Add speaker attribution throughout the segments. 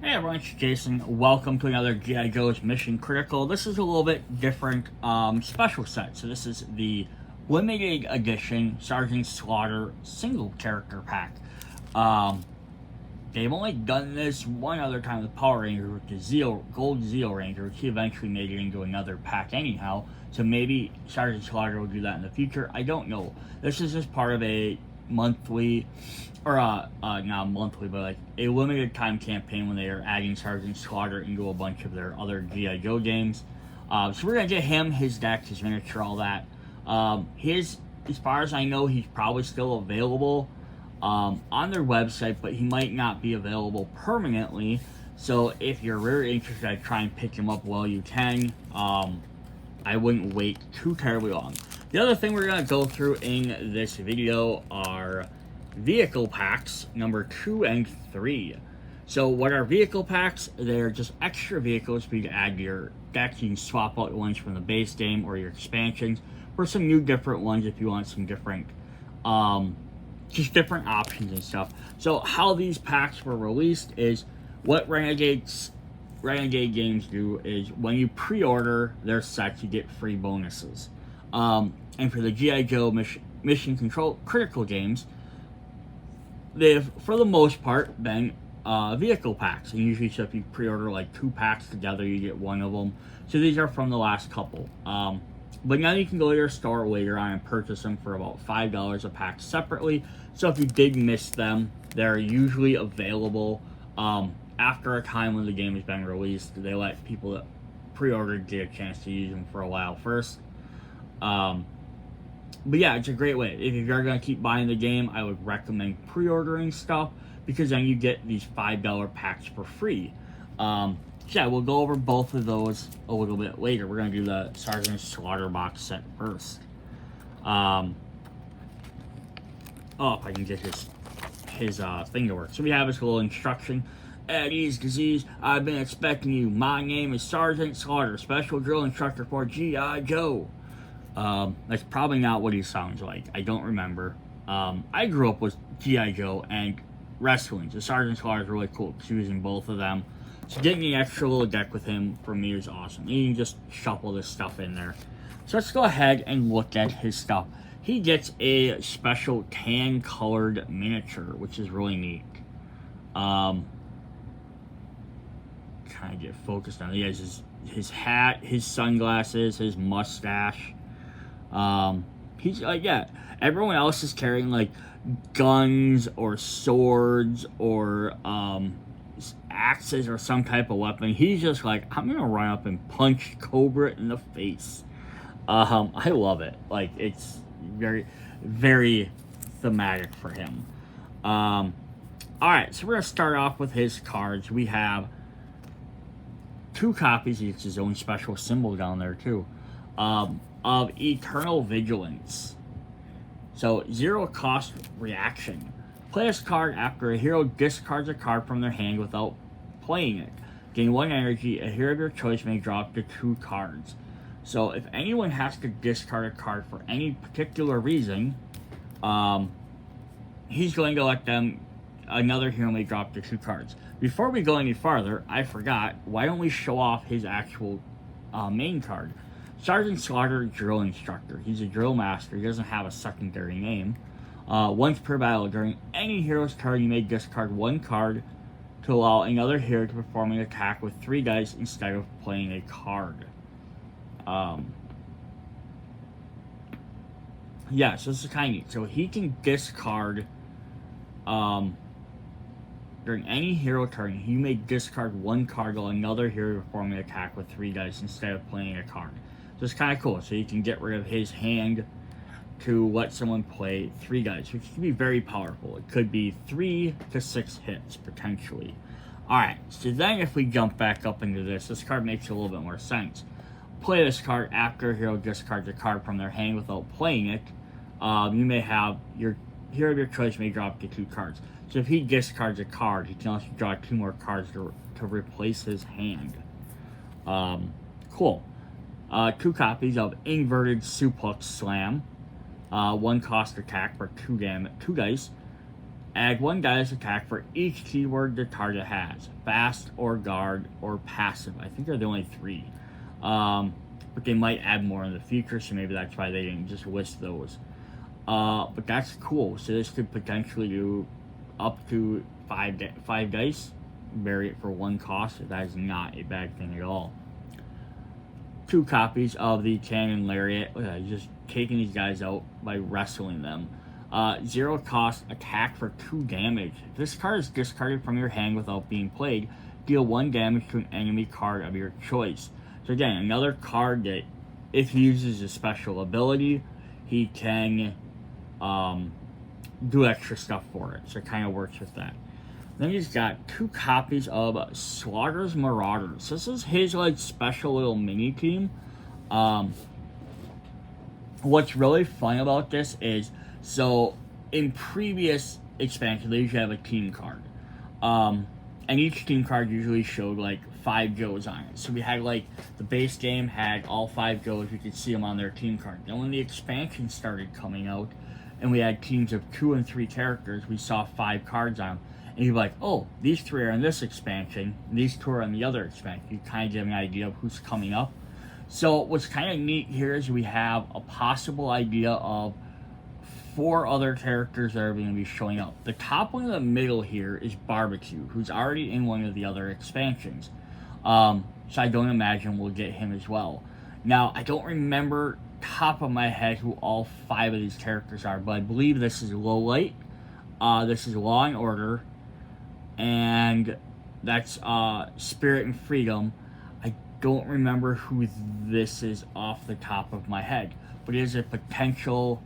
Speaker 1: Hey everyone, it's Jason. Welcome to another G.I. Joe's Mission Critical. This is a little bit different special set. So this is the limited edition Sergeant Slaughter single character pack. They've only done this one other time with Power Ranger with the Gold Zeo Ranger, which he eventually made it into another pack anyhow. So maybe Sergeant Slaughter will do that in the future. I don't know. This is just part of a monthly, or not monthly, but like a limited time campaign when they are adding Sergeant Slaughter into a bunch of their other G.I. Joe games. So we're gonna get him, his deck, his miniature, all that. As far as I know, he's probably still available on their website, but he might not be available permanently. So if you're very interested, I'd try and pick him up while you can. I wouldn't wait too terribly long. The other thing we're going to go through in this video are vehicle packs number 2 and 3. So what are vehicle packs? They're just extra vehicles for you to add to your deck. You can swap out ones from the base game or your expansions for some new different ones if you want some different, just different options and stuff. So how these packs were released is what Renegade games do is when you pre-order their sets, you get free bonuses. And for the G.I. Joe Mission Control Critical games, they've, for the most part, been vehicle packs. And usually, so if you pre-order like 2 packs together, you get one of them. So these are from the last couple. But now you can go to your store later on and purchase them for about $5 a pack separately. So if you did miss them, they're usually available after a time when the game has been released. They let people that pre-ordered get a chance to use them for a while first. But yeah, it's a great way. If you're going to keep buying the game, I would recommend pre-ordering stuff because then you get these $5 packs for free. So yeah, we'll go over both of those a little bit later. We're going to do the Sergeant Slaughter box set first. Oh, if I can get his thing to work. So we have this little instruction. Eddie's disease, I've been expecting you. My name is Sergeant Slaughter, special drill instructor for G.I. Joe. That's probably not what he sounds like. I don't remember. I grew up with G.I. Joe and wrestling, so Sergeant Slaughter is really cool because using both of them. So getting the extra little deck with him for me is awesome. You can just shuffle this stuff in there. So let's go ahead and look at his stuff. He gets a special tan colored miniature, which is really neat. Kind of get focused on it. He has his hat, his sunglasses, his mustache. He's like, yeah, everyone else is carrying like guns or swords or axes or some type of weapon. He's just like, I'm gonna run up and punch Cobra in the face. I love it. Like, it's very, very thematic for him. Alright, so we're gonna start off with his cards. We have 2 copies, he gets his own special symbol down there too, of Eternal Vigilance. So, 0 cost reaction. Play this card after a hero discards a card from their hand without playing it. Gain 1 energy, a hero of your choice may draw up to 2 cards. So, if anyone has to discard a card for any particular reason, he's going to let them, another hero may drop to 2 cards. Before we go any farther, I forgot, why don't we show off his actual main card? Sergeant Slaughter, Drill Instructor. He's a drill master. He doesn't have a secondary name. Once per battle, during any hero's turn, you may discard 1 card to allow another hero to perform an attack with 3 dice instead of playing a card. Yeah, so this is kind of neat. So he can discard, during any hero turn, he may discard 1 card while another hero perform an attack with 3 dice instead of playing a card. So it's kind of cool. So you can get rid of his hand to let someone play 3 dice, which can be very powerful. It could be 3 to 6 hits, potentially. Alright, so then if we jump back up into this card makes a little bit more sense. Play this card after a hero discards a card from their hand without playing it. You may have your hero of your choice may drop to 2 cards. So if he discards a card, he can also draw 2 more cards to replace his hand. Cool. 2 copies of Inverted Suplex Slam. 1 cost attack for 2 dice. Add 1 guy's attack for each keyword the target has. Fast, or guard, or passive. I think they're the only 3. But they might add more in the future, so maybe that's why they didn't just list those. But that's cool. So this could potentially do up to 5 dice. Vary it for 1 cost. That is not a bad thing at all. 2 copies of the Cannon Lariat. Just taking these guys out by wrestling them. 0 cost attack for 2 damage. If this card is discarded from your hand without being played, deal 1 damage to an enemy card of your choice. So again, another card that if he uses a special ability, he can do extra stuff for it. So it kind of works with that. Then he's got 2 copies of Slaughter's Marauders. This is his like special little mini team. What's really fun about this is, so in previous expansions, they usually have a team card. And each team card usually showed like 5 Joes on it. So we had like the base game had all 5 Joes. You could see them on their team card. Then when the expansion started coming out, and we had teams of 2 and 3 characters, we saw 5 cards on them. And you're like, oh, these 3 are in this expansion, these 2 are in the other expansion. You kind of get an idea of who's coming up. So what's kind of neat here is we have a possible idea of 4 other characters that are going to be showing up. The top one in the middle here is Barbecue, who's already in one of the other expansions. So I don't imagine we'll get him as well. Now, I don't remember top of my head who all 5 of these characters are, but I believe this is Lowlight, this is Law and Order, and that's Spirit and Freedom. I don't remember who this is off the top of my head, but it is a potential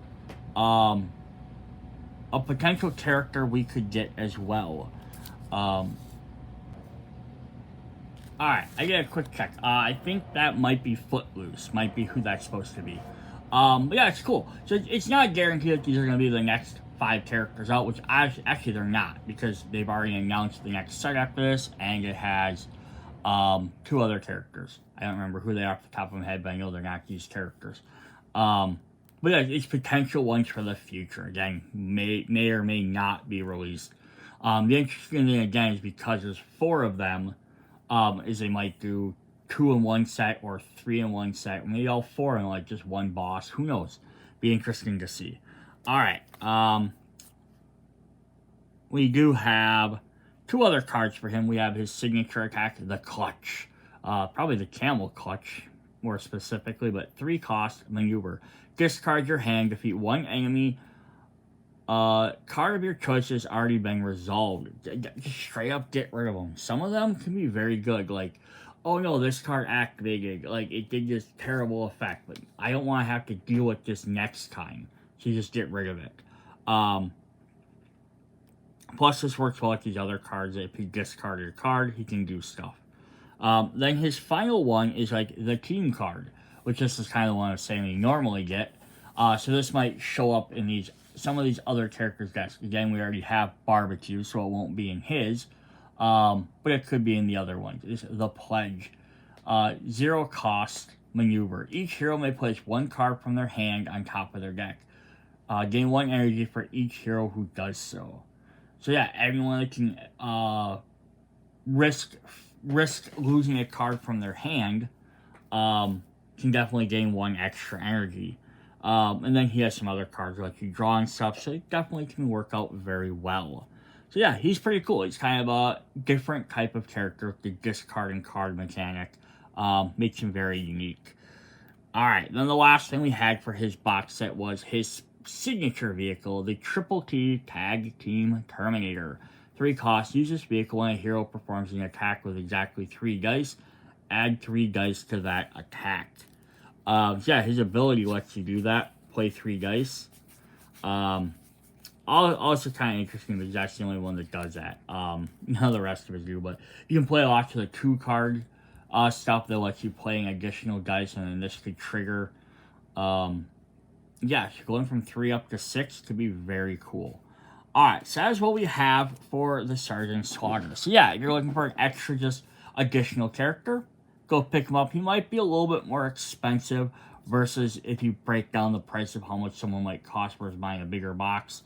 Speaker 1: character we could get as well. Alright, I get a quick check. I think that might be Footloose, might be who that's supposed to be. But yeah, it's cool. So it's not guaranteed that these are going to be the next 5 characters out, which actually they're not, because they've already announced the next set after this, and it has 2 other characters. I don't remember who they are off the top of my head, but I know they're not these characters. But yeah, it's potential ones for the future. Again, may or may not be released. The interesting thing, again, is because there's 4 of them, is they might do 2 in one set or 3 in one set. Maybe all 4 in like just one boss. Who knows? Be interesting to see. Alright, we do have 2 other cards for him. We have his signature attack, the Clutch. Probably the Camel Clutch, more specifically, but 3 cost maneuver. Discard your hand, defeat 1 enemy. Card of your choice has already been resolved. Just straight up get rid of them. Some of them can be very good, like, oh no, this card activated, like, it did this terrible effect, but I don't want to have to deal with this next time. So you just get rid of it. Plus, this works well with these other cards. If he discarded a card, he can do stuff. Then his final one is like the team card, which this is kind of the one I was saying we normally get. So this might show up in some of these other characters' decks. Again, we already have Barbecue, so it won't be in his. But it could be in the other ones. It's the Pledge. 0 cost maneuver. Each hero may place 1 card from their hand on top of their deck. Gain 1 energy for each hero who does so. So yeah, everyone that can risk losing a card from their hand can definitely gain 1 extra energy. And then he has some other cards like you draw and stuff, so it definitely can work out very well. So yeah, he's pretty cool. He's kind of a different type of character. The discarding card mechanic makes him very unique. Alright, then the last thing we had for his box set was his signature vehicle, the Triple T Tag Team Terminator. 3 costs. Use this vehicle when a hero performs an attack with exactly 3 dice. Add 3 dice to that attack. Yeah, his ability lets you do that. Play 3 dice. Also kind of interesting because that's the only one that does that. None of the rest of us do, but you can play lots of the 2-card stuff that lets you play an additional dice, and then this could trigger. Yeah, so going from 3 up to 6 could be very cool. Alright, so that's what we have for the Sergeant Slaughter. So yeah, if you're looking for an extra, just additional character, go pick him up. He might be a little bit more expensive versus if you break down the price of how much someone might cost versus buying a bigger box.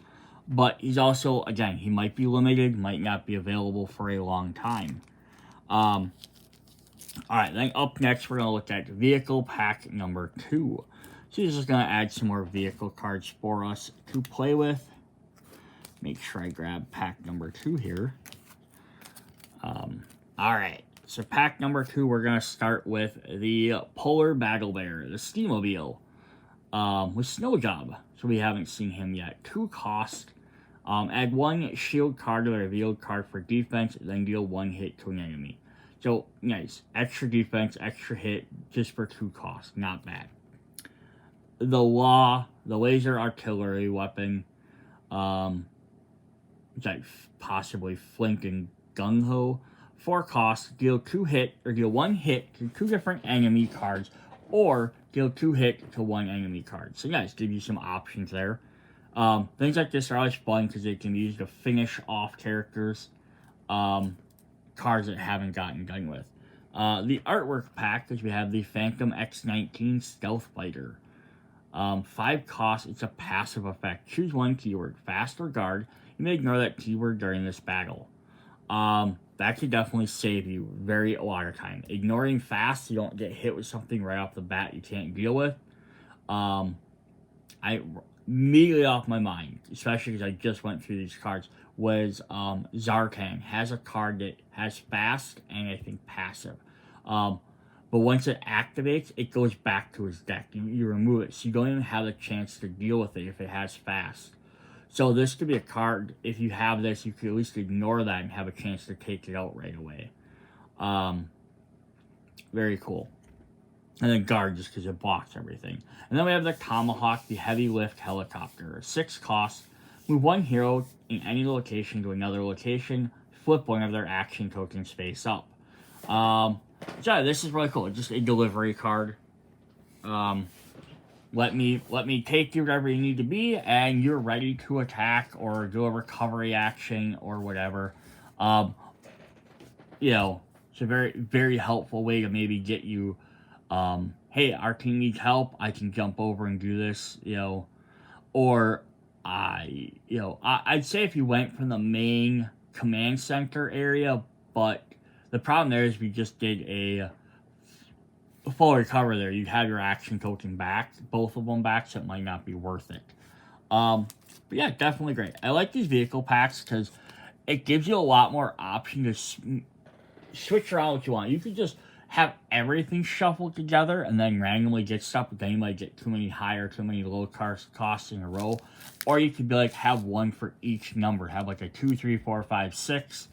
Speaker 1: But he's also, again, he might be limited, might not be available for a long time. Alright, then up next we're going to look at vehicle pack number 2. So he's just going to add some more vehicle cards for us to play with. Make sure I grab pack number 2 here. Alright, so pack number 2, we're going to start with the Polar Battle Bear, the Steamobile, with Snow Job. So we haven't seen him yet. 2 cost. Add 1 shield card to the revealed card for defense, then deal 1 hit to an enemy. So, nice. Extra defense, extra hit, just for 2 costs. Not bad. The Law, the laser artillery weapon, like possibly Flint and Gung Ho. 4 costs, deal 2 hit, or deal 1 hit to 2 different enemy cards, or deal 2 hit to 1 enemy card. So, nice. Give you some options there. Things like this are always fun because they can be used to finish off characters, cards that haven't gotten done with. The artwork pack, because we have the Phantom X-19 Stealth Fighter. 5 costs, it's a passive effect. Choose 1 keyword, fast or guard. You may ignore that keyword during this battle. That could definitely save you a lot of time. Ignoring fast, you don't get hit with something right off the bat you can't deal with. Immediately off my mind, especially because I just went through these cards, was Zartan. Has a card that has fast and I think passive. But once it activates, it goes back to his deck. You remove it, so you don't even have a chance to deal with it if it has fast. So this could be a card, if you have this, you could at least ignore that and have a chance to take it out right away. Very cool. And then guard, just because it blocks everything. And then we have the Tomahawk, the heavy lift helicopter. 6 costs. Move 1 hero in any location to another location. Flip 1 of their action tokens face up. So yeah, this is really cool. Just a delivery card. Let me take you wherever you need to be, and you're ready to attack or do a recovery action or whatever. You know, it's a very, very helpful way to maybe get you, hey, our team needs help, I can jump over and do this, you know. Or, I'd say if you went from the main command center area, but the problem there is we just did a full recover there. You'd have your action token back, both of them back, so it might not be worth it. But yeah, definitely great. I like these vehicle packs because it gives you a lot more option to switch around what you want. You could just have everything shuffled together and then randomly get stuff, but then you might get too many high or too many low costs in a row. Or you could be like, have one for each number. Have like a 2, 3, 4, 5, 6.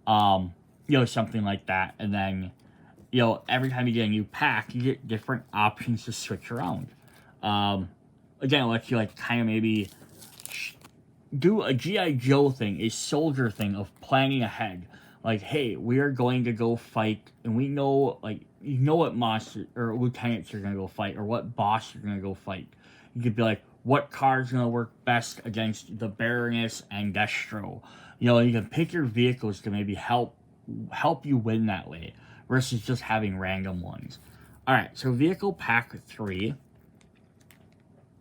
Speaker 1: Something like that. And then, every time you get a new pack, you get different options to switch around. Again, it lets you kind of maybe do a G.I. Joe thing, a soldier thing of planning ahead. Like, hey, we are going to go fight, and we know, what monster or lieutenants you're going to go fight, or what boss you're going to go fight. You could be like, what card's going to work best against the Baroness and Destro? You can pick your vehicles to maybe help you win that way, versus just having random ones. Alright, so vehicle pack 3.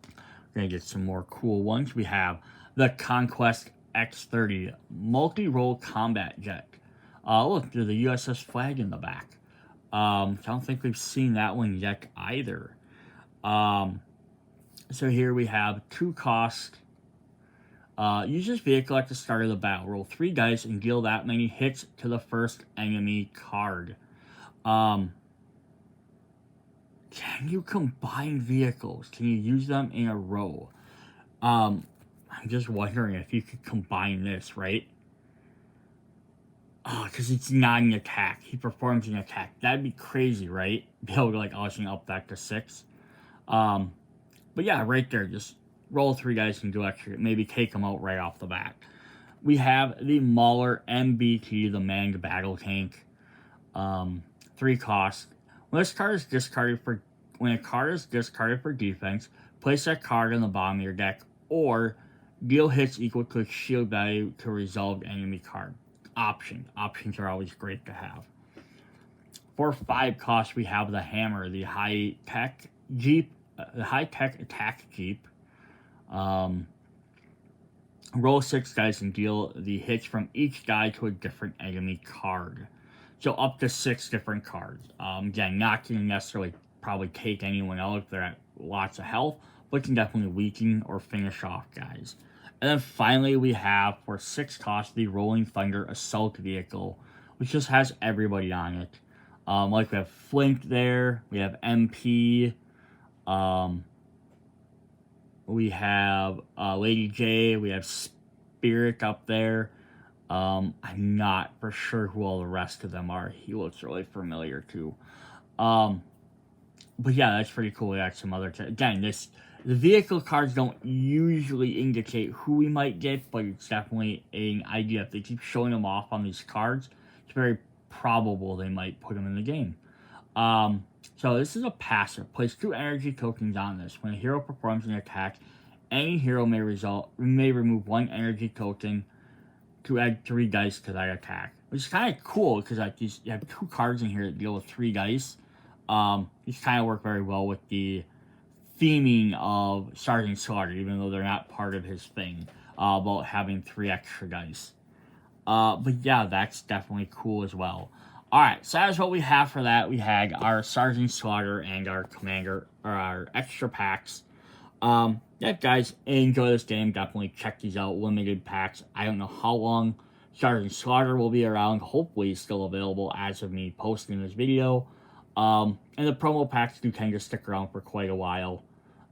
Speaker 1: We're going to get some more cool ones. We have the Conquest X-30 multi-role combat jet. Look, there's the USS flag in the back. I don't think we've seen that one yet either. So here we have 2 cost. Use this vehicle at the start of the battle. Roll 3 dice and deal that many hits to the first enemy card. Can you combine vehicles? Can you use them in a row? I'm just wondering if you could combine this, right? Because it's not an attack. He performs an attack. That'd be crazy, right? Be able to, also up that to 6. But yeah, right there. Just roll 3 dice and do extra. Maybe take them out right off the bat. We have the Mauler MBT, the manned battle tank. 3 cost. When a card is discarded for defense, place that card on the bottom of your deck, or deal hits equal to its shield value to resolve enemy card. Options are always great to have. For 5 costs, we have the Hammer, the high-tech Jeep, the high-tech attack Jeep. roll 6 dice and deal the hits from each die to a different enemy card. So up to 6 different cards. Again, not going to necessarily probably take anyone out if they're at lots of health, but can definitely weaken or finish off guys. And then finally we have, for 6 cost, the Rolling Thunder Assault Vehicle, which just has everybody on it. Like we have Flint there, we have MP, we have Lady J, we have Spirit up there. I'm not for sure who all the rest of them are. He looks really familiar too. But yeah, that's pretty cool. We got some other again, the vehicle cards don't usually indicate who we might get, but it's definitely an idea. If they keep showing them off on these cards, it's very probable they might put them in the game. So this is a passive. Place 2 energy tokens on this. When a hero performs an attack, any hero may remove 1 energy token to add 3 dice to that attack. Which is kind of cool because like you have 2 cards in here that deal with 3 dice. These kind of work very well with the theming of Sergeant Slaughter, even though they're not part of his thing about having 3 extra dice. But yeah, that's definitely cool as well. Alright, so that's what we have for that. We had our Sergeant Slaughter and our Commander, or our extra packs. Yeah, guys, enjoy this game. Definitely check these out. Limited packs. I don't know how long Sergeant Slaughter will be around. Hopefully, still available as of me posting this video. And the promo packs do tend to stick around for quite a while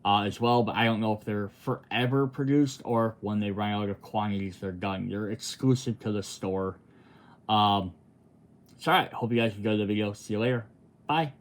Speaker 1: as well. But I don't know if they're forever produced or when they run out of quantities, they're done. They're exclusive to the store. So, alright. Hope you guys enjoyed the video. See you later. Bye.